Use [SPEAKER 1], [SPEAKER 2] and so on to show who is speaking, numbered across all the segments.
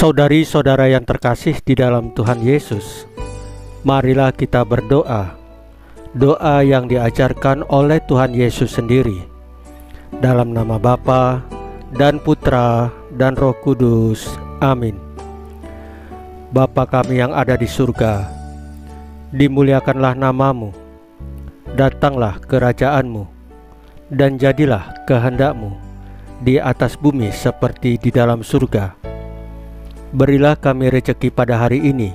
[SPEAKER 1] Saudari-saudara yang terkasih di dalam Tuhan Yesus, marilah kita berdoa, doa yang diajarkan oleh Tuhan Yesus sendiri. Dalam nama Bapa dan Putra dan Roh Kudus. Amin. Bapa kami yang ada di surga, dimuliakanlah namamu, datanglah kerajaan-Mu, dan jadilah kehendak-Mu di atas bumi seperti di dalam surga. Berilah kami rezeki pada hari ini,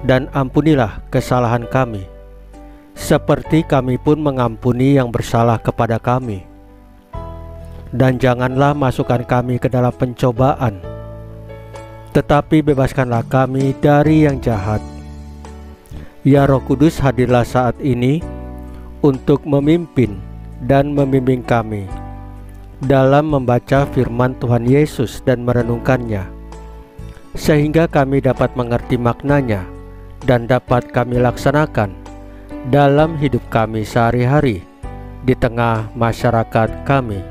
[SPEAKER 1] dan ampunilah kesalahan kami, seperti kami pun mengampuni yang bersalah kepada kami. Dan janganlah masukkan kami ke dalam pencobaan, tetapi bebaskanlah kami dari yang jahat. Ya Roh Kudus, hadirlah saat ini untuk memimpin dan membimbing kami dalam membaca firman Tuhan Yesus dan merenungkannya, sehingga kami dapat mengerti maknanya dan dapat kami laksanakan dalam hidup kami sehari-hari di tengah masyarakat kami.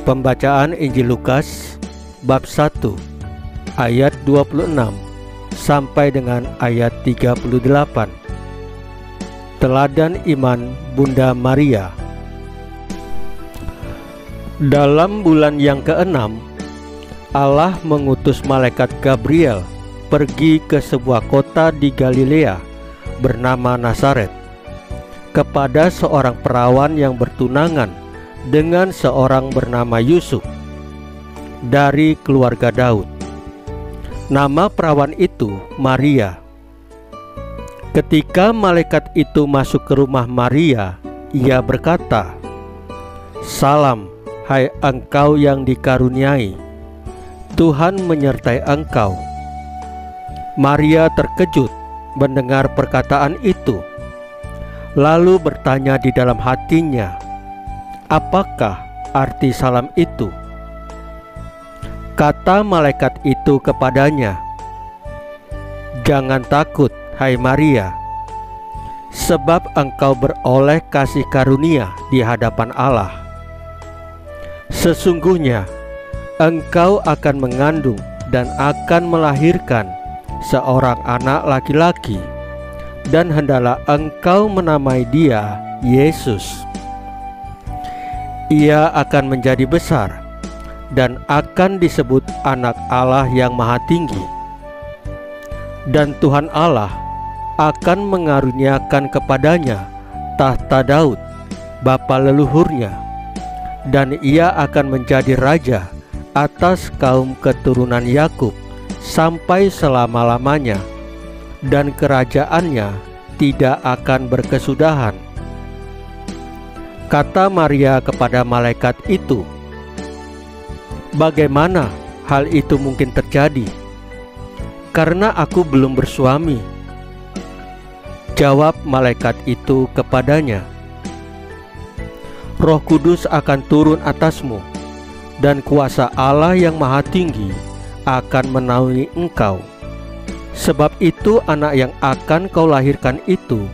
[SPEAKER 1] Pembacaan Injil Lukas bab 1 ayat 26 sampai dengan ayat 38. Teladan iman Bunda Maria. Dalam bulan yang ke-6, Allah mengutus malaikat Gabriel pergi ke sebuah kota di Galilea bernama Nazaret, kepada seorang perawan yang bertunangan dengan seorang bernama Yusuf dari keluarga Daud. Nama perawan itu Maria. Ketika malaikat itu masuk ke rumah Maria, ia berkata, "Salam, hai engkau yang dikaruniai, Tuhan menyertai engkau." Maria terkejut mendengar perkataan itu, lalu bertanya di dalam hatinya, apakah arti salam itu? Kata malaikat itu kepadanya, "Jangan takut, hai Maria, sebab engkau beroleh kasih karunia di hadapan Allah. Sesungguhnya engkau akan mengandung dan akan melahirkan seorang anak laki-laki, dan hendaklah engkau menamai dia Yesus. Ia akan menjadi besar dan akan disebut Anak Allah yang Maha Tinggi. Dan Tuhan Allah akan mengaruniakan kepadanya tahta Daud, bapa leluhurnya, dan ia akan menjadi raja atas kaum keturunan Yakub sampai selama-lamanya, dan kerajaannya tidak akan berkesudahan." Kata Maria kepada malaikat itu, "Bagaimana hal itu mungkin terjadi? Karena aku belum bersuami." Jawab malaikat itu kepadanya, "Roh Kudus akan turun atasmu, dan kuasa Allah yang Maha Tinggi akan menaungi engkau. Sebab itu anak yang akan kau lahirkan itu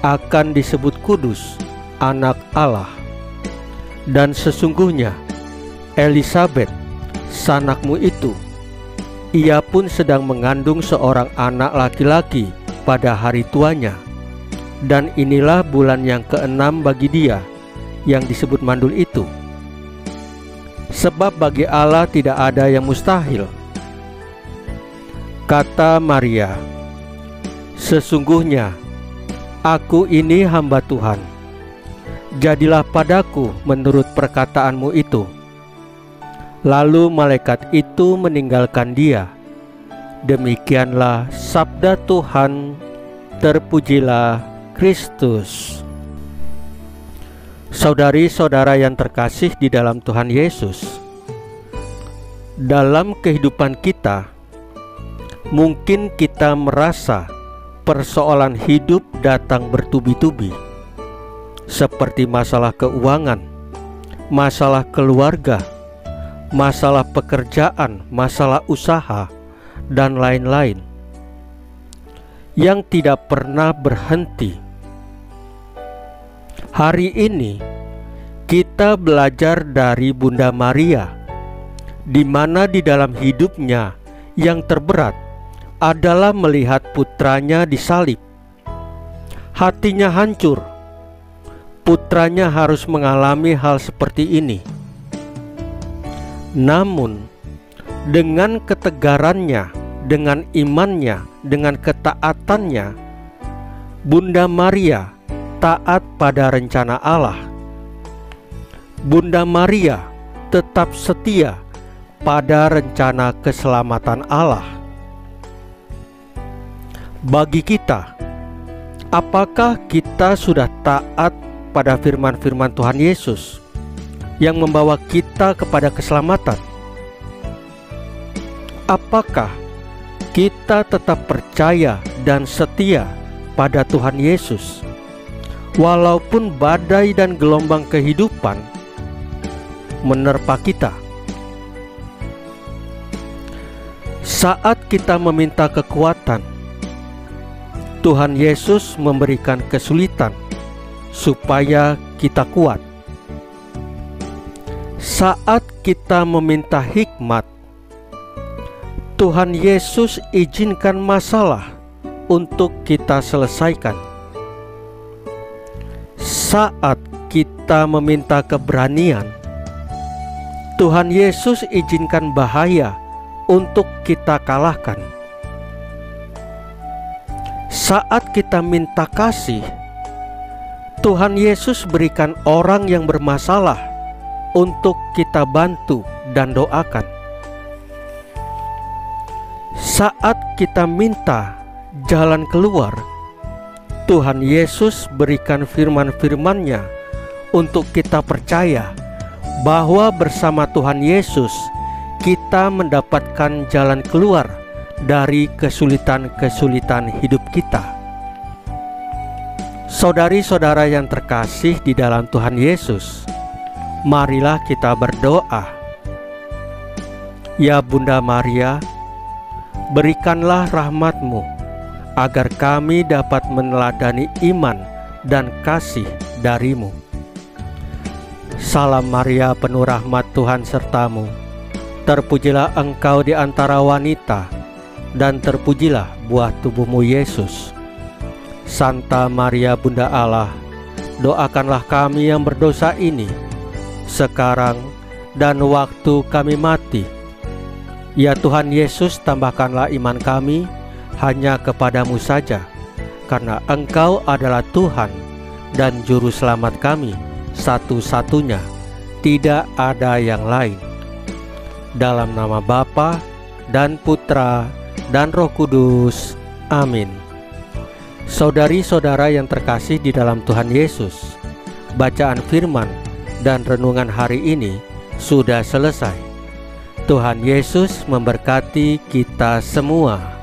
[SPEAKER 1] akan disebut kudus, Anak Allah. Dan sesungguhnya Elisabet, sanakmu itu, ia pun sedang mengandung seorang anak laki-laki pada hari tuanya. Dan inilah bulan yang ke-6 bagi dia yang disebut mandul itu. Sebab bagi Allah tidak ada yang mustahil." Kata Maria, "Sesungguhnya aku ini hamba Tuhan, jadilah padaku menurut perkataanmu itu." Lalu malaikat itu meninggalkan dia. Demikianlah sabda Tuhan. Terpujilah Kristus. Saudari-saudara yang terkasih di dalam Tuhan Yesus, dalam kehidupan kita, mungkin kita merasa persoalan hidup datang bertubi-tubi, seperti masalah keuangan, masalah keluarga, masalah pekerjaan, masalah usaha, dan lain-lain, yang tidak pernah berhenti. Hari ini kita belajar dari Bunda Maria di mana di dalam hidupnya yang terberat adalah melihat putranya disalib. Hatinya hancur. Putranya harus mengalami hal seperti ini. Namun, dengan ketegarannya, dengan imannya, dengan ketaatannya, Bunda Maria taat pada rencana Allah. Bunda Maria tetap setia pada rencana keselamatan Allah. Bagi kita, apakah kita sudah taat pada firman-firman Tuhan Yesus yang membawa kita kepada keselamatan? Apakah kita tetap percaya dan setia pada Tuhan Yesus walaupun badai dan gelombang kehidupan menerpa kita? Saat kita meminta kekuatan, Tuhan Yesus memberikan kesulitan supaya kita kuat. Saat kita meminta hikmat, Tuhan Yesus izinkan masalah untuk kita selesaikan. Saat kita meminta keberanian, Tuhan Yesus izinkan bahaya untuk kita kalahkan. Saat kita minta kasih, Tuhan Yesus berikan orang yang bermasalah untuk kita bantu dan doakan. Saat kita minta jalan keluar, Tuhan Yesus berikan firman-firman-Nya untuk kita percaya bahwa bersama Tuhan Yesus kita mendapatkan jalan keluar dari kesulitan-kesulitan hidup kita. Saudari-saudara yang terkasih di dalam Tuhan Yesus, marilah kita berdoa. Ya Bunda Maria, berikanlah rahmat-Mu agar kami dapat meneladani iman dan kasih dari-Mu. Salam Maria, penuh rahmat, Tuhan sertamu. Terpujilah engkau di antara wanita, dan terpujilah buah tubuhmu Yesus. Santa Maria Bunda Allah, doakanlah kami yang berdosa ini, sekarang dan waktu kami mati. Ya Tuhan Yesus, tambahkanlah iman kami hanya kepadamu saja, karena Engkau adalah Tuhan dan Juru Selamat kami satu-satunya, tidak ada yang lain. Dalam nama Bapa dan Putra dan Roh Kudus. Amin. Saudari-saudara yang terkasih di dalam Tuhan Yesus, bacaan firman dan renungan hari ini sudah selesai. Tuhan Yesus memberkati kita semua.